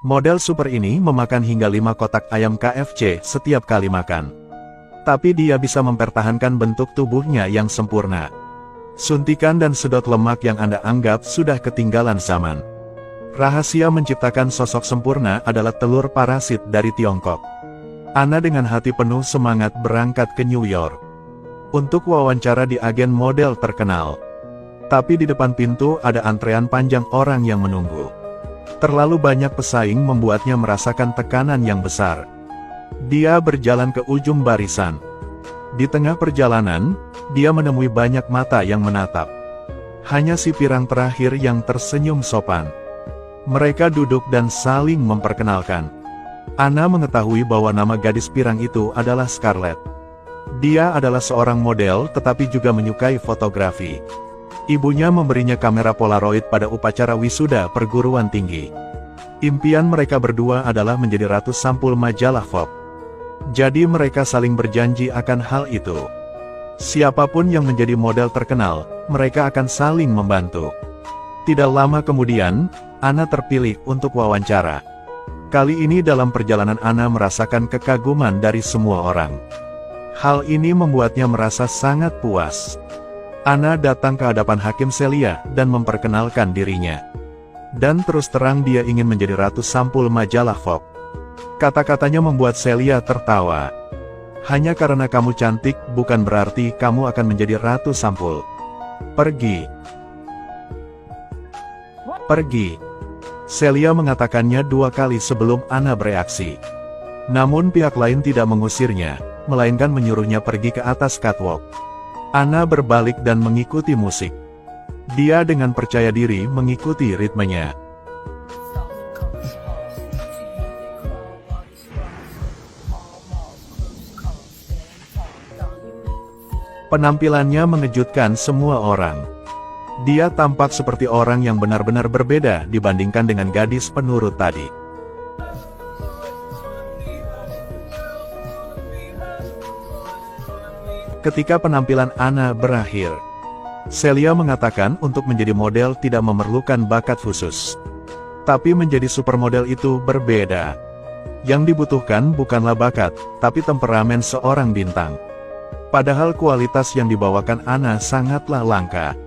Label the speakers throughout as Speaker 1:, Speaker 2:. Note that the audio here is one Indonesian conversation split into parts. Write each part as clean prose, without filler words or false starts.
Speaker 1: Model super ini memakan hingga 5 kotak ayam KFC setiap kali makan. Tapi dia bisa mempertahankan bentuk tubuhnya yang sempurna. Suntikan dan sedot lemak yang Anda anggap sudah ketinggalan zaman. Rahasia menciptakan sosok sempurna adalah telur parasit dari Tiongkok. Ana dengan hati penuh semangat berangkat ke New York untuk wawancara di agen model terkenal. Tapi di depan pintu ada antrean panjang orang yang menunggu. Terlalu banyak pesaing membuatnya merasakan tekanan yang besar. Dia berjalan ke ujung barisan. Di tengah perjalanan, dia menemui banyak mata yang menatap. Hanya si pirang terakhir yang tersenyum sopan. Mereka duduk dan saling memperkenalkan. Ana mengetahui bahwa nama gadis pirang itu adalah Scarlett. Dia adalah seorang model tetapi juga menyukai fotografi. Ibunya memberinya kamera Polaroid pada upacara wisuda perguruan tinggi. Impian mereka berdua adalah menjadi ratu sampul majalah Vogue. Jadi mereka saling berjanji akan hal itu. Siapapun yang menjadi model terkenal, mereka akan saling membantu. Tidak lama kemudian, Ana terpilih untuk wawancara. Kali ini dalam perjalanan Ana merasakan kekaguman dari semua orang. Hal ini membuatnya merasa sangat puas. Ana datang ke hadapan Hakim Celia dan memperkenalkan dirinya. Dan terus terang dia ingin menjadi ratu sampul majalah Vogue. Kata-katanya membuat Celia tertawa. Hanya karena kamu cantik bukan berarti kamu akan menjadi ratu sampul. Pergi. Pergi. Celia mengatakannya 2 kali sebelum Ana bereaksi. Namun pihak lain tidak mengusirnya, melainkan menyuruhnya pergi ke atas catwalk. Ana berbalik dan mengikuti musik. Dia dengan percaya diri mengikuti ritmenya. Penampilannya mengejutkan semua orang. Dia tampak seperti orang yang benar-benar berbeda dibandingkan dengan gadis penurut tadi. Ketika penampilan Ana berakhir, Celia mengatakan untuk menjadi model tidak memerlukan bakat khusus. Tapi menjadi supermodel itu berbeda. Yang dibutuhkan bukanlah bakat, tapi temperamen seorang bintang. Padahal kualitas yang dibawakan Ana sangatlah langka.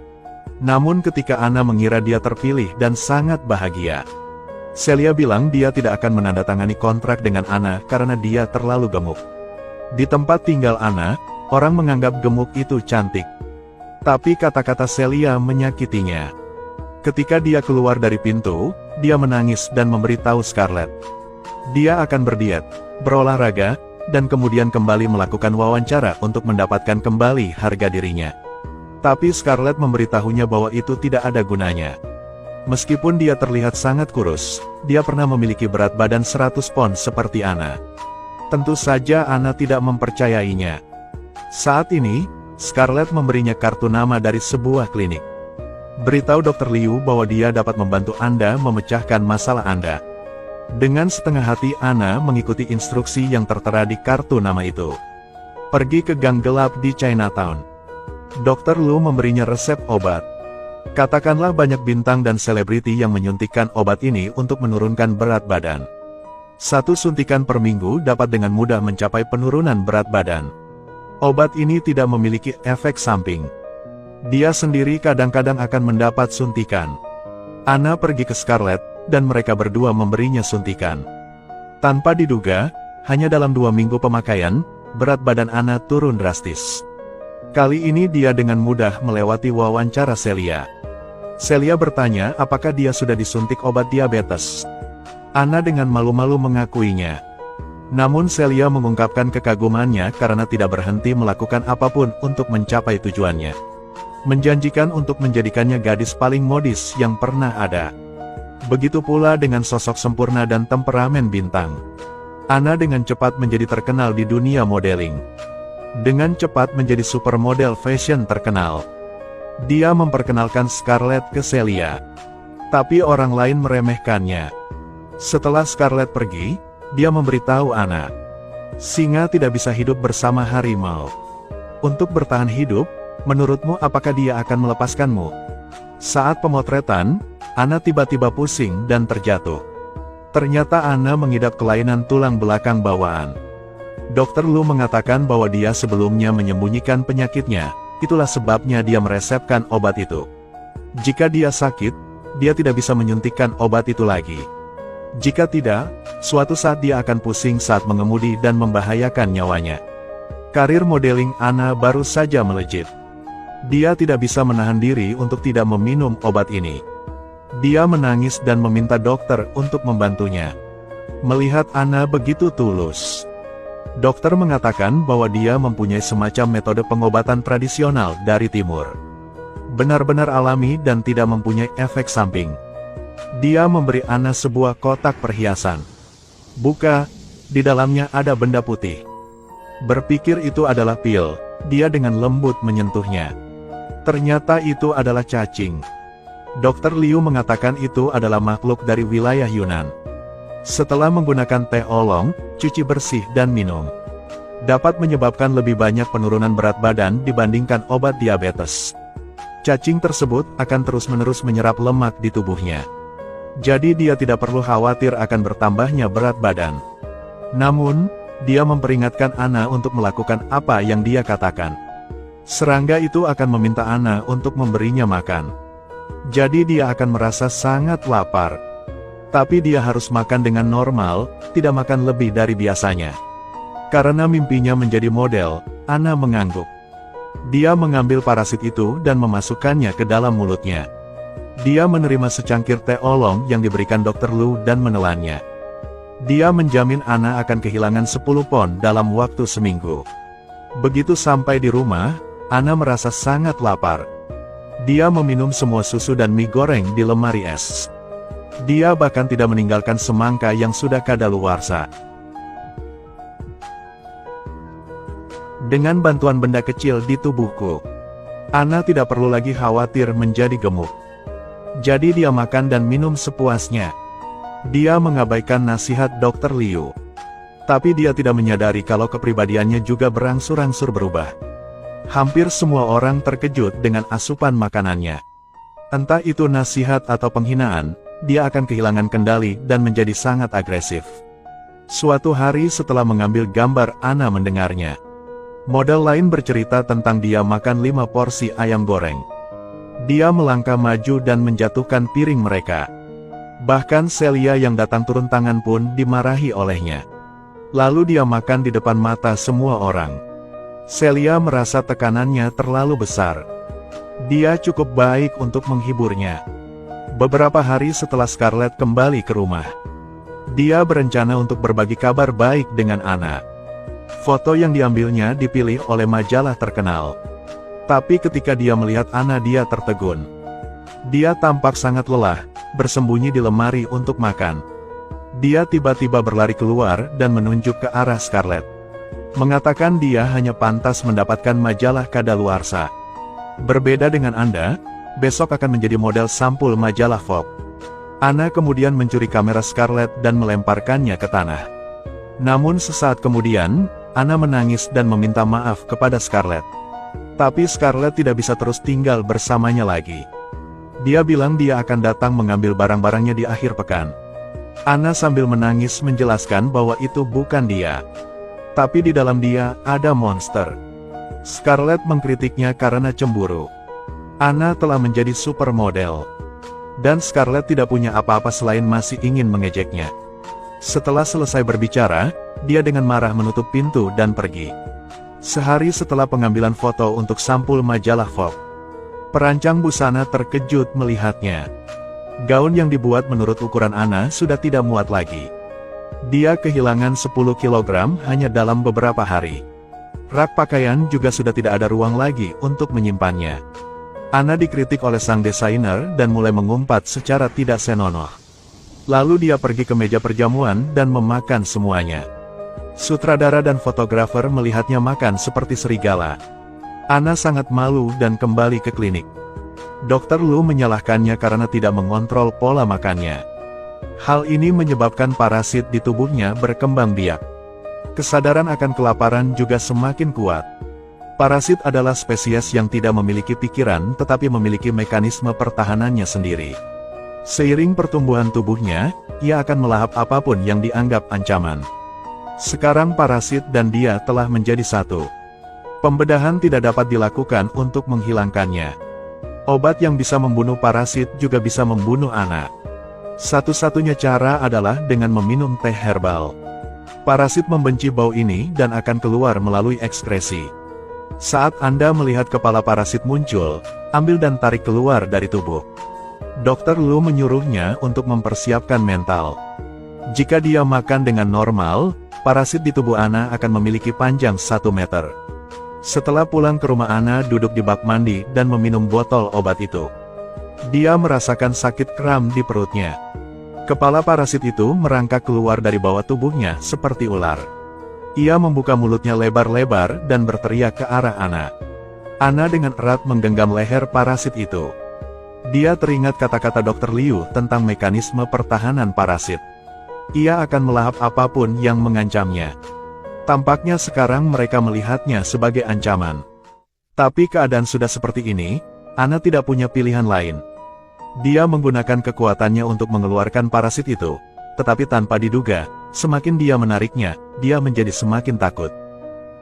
Speaker 1: Namun ketika Ana mengira dia terpilih dan sangat bahagia, Celia bilang dia tidak akan menandatangani kontrak dengan Ana karena dia terlalu gemuk. Di tempat tinggal Ana, orang menganggap gemuk itu cantik. Tapi kata-kata Celia menyakitinya. Ketika dia keluar dari pintu, dia menangis dan memberitahu Scarlett. Dia akan berdiet, berolahraga, dan kemudian kembali melakukan wawancara untuk mendapatkan kembali harga dirinya. Tapi Scarlett memberitahunya bahwa itu tidak ada gunanya. Meskipun dia terlihat sangat kurus, dia pernah memiliki berat badan 100 pon seperti Ana. Tentu saja Ana tidak mempercayainya. Saat ini, Scarlett memberinya kartu nama dari sebuah klinik. Beritahu Dr. Liu bahwa dia dapat membantu Anda memecahkan masalah Anda. Dengan setengah hati Ana mengikuti instruksi yang tertera di kartu nama itu. Pergi ke gang gelap di Chinatown. Dr. Liu memberinya resep obat. Katakanlah banyak bintang dan selebriti yang menyuntikkan obat ini untuk menurunkan berat badan. 1 suntikan per minggu dapat dengan mudah mencapai penurunan berat badan. Obat ini tidak memiliki efek samping. Dia sendiri kadang-kadang akan mendapat suntikan. Ana pergi ke Scarlett, dan mereka berdua memberinya suntikan. Tanpa diduga, hanya dalam 2 minggu pemakaian, berat badan Ana turun drastis. Kali ini dia dengan mudah melewati wawancara Celia. Celia bertanya apakah dia sudah disuntik obat diabetes. Ana dengan malu-malu mengakuinya. Namun Celia mengungkapkan kekagumannya karena tidak berhenti melakukan apapun untuk mencapai tujuannya. Menjanjikan untuk menjadikannya gadis paling modis yang pernah ada. Begitu pula dengan sosok sempurna dan temperamen bintang. Ana dengan cepat menjadi terkenal di dunia modeling. Dengan cepat menjadi supermodel fashion terkenal. Dia memperkenalkan Scarlett ke Celia. Tapi orang lain meremehkannya. Setelah Scarlett pergi, dia memberitahu Ana. Singa tidak bisa hidup bersama harimau. Untuk bertahan hidup, menurutmu apakah dia akan melepaskanmu? Saat pemotretan, Ana tiba-tiba pusing dan terjatuh. Ternyata Anna mengidap kelainan tulang belakang bawaan. Dokter Lu mengatakan bahwa dia sebelumnya menyembunyikan penyakitnya, itulah sebabnya dia meresepkan obat itu. Jika dia sakit, dia tidak bisa menyuntikkan obat itu lagi. Jika tidak, suatu saat dia akan pusing saat mengemudi dan membahayakan nyawanya. Karir modeling Anna baru saja melejit. Dia tidak bisa menahan diri untuk tidak meminum obat ini. Dia menangis dan meminta dokter untuk membantunya. Melihat Anna begitu tulus, dokter mengatakan bahwa dia mempunyai semacam metode pengobatan tradisional dari timur. Benar-benar alami dan tidak mempunyai efek samping. Dia memberi Anna sebuah kotak perhiasan. Buka, di dalamnya ada benda putih. Berpikir itu adalah pil, dia dengan lembut menyentuhnya. Ternyata itu adalah cacing. Dokter Liu mengatakan itu adalah makhluk dari wilayah Yunan. Setelah menggunakan teh oolong, cuci bersih dan minum, dapat menyebabkan lebih banyak penurunan berat badan dibandingkan obat diabetes. Cacing tersebut akan terus-menerus menyerap lemak di tubuhnya. Jadi dia tidak perlu khawatir akan bertambahnya berat badan. Namun, dia memperingatkan Anna untuk melakukan apa yang dia katakan. Serangga itu akan meminta Anna untuk memberinya makan. Jadi dia akan merasa sangat lapar. Tapi dia harus makan dengan normal, tidak makan lebih dari biasanya. Karena mimpinya menjadi model, Anna mengangguk. Dia mengambil parasit itu dan memasukkannya ke dalam mulutnya. Dia menerima secangkir teh oolong yang diberikan Dr. Lu dan menelannya. Dia menjamin Anna akan kehilangan 10 pon dalam waktu seminggu. Begitu sampai di rumah, Anna merasa sangat lapar. Dia meminum semua susu dan mie goreng di lemari es. Dia bahkan tidak meninggalkan semangka yang sudah kadaluarsa. Dengan bantuan benda kecil di tubuhku, Anna tidak perlu lagi khawatir menjadi gemuk. Jadi dia makan dan minum sepuasnya. Dia mengabaikan nasihat Dr. Liu. Tapi dia tidak menyadari kalau kepribadiannya juga berangsur-angsur berubah. Hampir semua orang terkejut dengan asupan makanannya. Entah itu nasihat atau penghinaan, dia akan kehilangan kendali dan menjadi sangat agresif. Suatu hari setelah mengambil gambar, Anna mendengarnya. Model lain bercerita tentang dia makan 5 porsi ayam goreng. Dia melangkah maju dan menjatuhkan piring mereka. Bahkan Celia yang datang turun tangan pun dimarahi olehnya. Lalu dia makan di depan mata semua orang. Celia merasa tekanannya terlalu besar. Dia cukup baik untuk menghiburnya. Beberapa hari setelah Scarlett kembali ke rumah, dia berencana untuk berbagi kabar baik dengan Anna. Foto yang diambilnya dipilih oleh majalah terkenal. Tapi ketika dia melihat Anna, dia tertegun. Dia tampak sangat lelah, bersembunyi di lemari untuk makan. Dia tiba-tiba berlari keluar dan menunjuk ke arah Scarlett, mengatakan dia hanya pantas mendapatkan majalah kadaluarsa. Berbeda dengan Anda, besok akan menjadi model sampul majalah Vogue. Anna kemudian mencuri kamera Scarlett dan melemparkannya ke tanah. Namun sesaat kemudian, Anna menangis dan meminta maaf kepada Scarlett. Tapi Scarlett tidak bisa terus tinggal bersamanya lagi. Dia bilang dia akan datang mengambil barang-barangnya di akhir pekan. Anna sambil menangis menjelaskan bahwa itu bukan dia. Tapi di dalam dia ada monster. Scarlett mengkritiknya karena cemburu. Anna telah menjadi supermodel. Dan Scarlett tidak punya apa-apa selain masih ingin mengejeknya. Setelah selesai berbicara, dia dengan marah menutup pintu dan pergi. Sehari setelah pengambilan foto untuk sampul majalah Vogue, perancang busana terkejut melihatnya. Gaun yang dibuat menurut ukuran Anna sudah tidak muat lagi. Dia kehilangan 10 kg hanya dalam beberapa hari. Rak pakaian juga sudah tidak ada ruang lagi untuk menyimpannya. Anna dikritik oleh sang desainer dan mulai mengumpat secara tidak senonoh. Lalu dia pergi ke meja perjamuan dan memakan semuanya. Sutradara dan fotografer melihatnya makan seperti serigala. Anna sangat malu dan kembali ke klinik. Dr. Lu menyalahkannya karena tidak mengontrol pola makannya. Hal ini menyebabkan parasit di tubuhnya berkembang biak. Kesadaran akan kelaparan juga semakin kuat. Parasit adalah spesies yang tidak memiliki pikiran tetapi memiliki mekanisme pertahanannya sendiri. Seiring pertumbuhan tubuhnya, ia akan melahap apapun yang dianggap ancaman. Sekarang parasit dan dia telah menjadi satu. Pembedahan tidak dapat dilakukan untuk menghilangkannya. Obat yang bisa membunuh parasit juga bisa membunuh Anna. Satu-satunya cara adalah dengan meminum teh herbal. Parasit membenci bau ini dan akan keluar melalui ekskresi. Saat Anda melihat kepala parasit muncul, ambil dan tarik keluar dari tubuh. Dokter Lu menyuruhnya untuk mempersiapkan mental. Jika dia makan dengan normal, parasit di tubuh Anna akan memiliki panjang 1 meter. Setelah pulang ke rumah, Anna duduk di bak mandi dan meminum botol obat itu. Dia merasakan sakit kram di perutnya. Kepala parasit itu merangkak keluar dari bawah tubuhnya seperti ular. Ia membuka mulutnya lebar-lebar dan berteriak ke arah Anna. Anna dengan erat menggenggam leher parasit itu. Dia teringat kata-kata Dr. Liu tentang mekanisme pertahanan parasit. Ia akan melahap apapun yang mengancamnya. Tampaknya sekarang mereka melihatnya sebagai ancaman. Tapi keadaan sudah seperti ini, Anna tidak punya pilihan lain. Dia menggunakan kekuatannya untuk mengeluarkan parasit itu, tetapi tanpa diduga, semakin dia menariknya, dia menjadi semakin takut.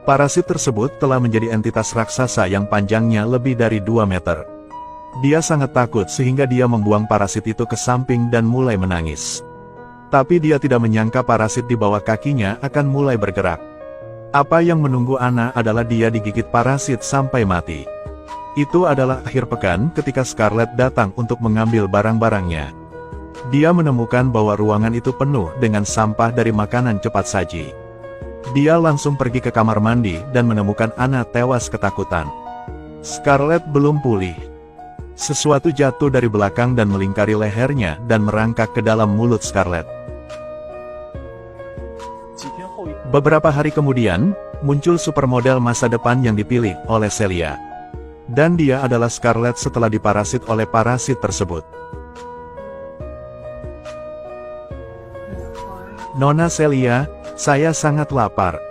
Speaker 1: Parasit tersebut telah menjadi entitas raksasa yang panjangnya lebih dari 2 meter. Dia sangat takut sehingga dia membuang parasit itu ke samping dan mulai menangis. Tapi dia tidak menyangka parasit di bawah kakinya akan mulai bergerak. Apa yang menunggu Anna adalah dia digigit parasit sampai mati. Itu adalah akhir pekan ketika Scarlett datang untuk mengambil barang-barangnya. Dia menemukan bahwa ruangan itu penuh dengan sampah dari makanan cepat saji. Dia langsung pergi ke kamar mandi dan menemukan Anna tewas ketakutan. Scarlett belum pulih. Sesuatu jatuh dari belakang dan melingkari lehernya dan merangkak ke dalam mulut Scarlett. Beberapa hari kemudian, muncul supermodel masa depan yang dipilih oleh Celia. Dan dia adalah Scarlett setelah diparasit oleh parasit tersebut. Nona Celia, saya sangat lapar.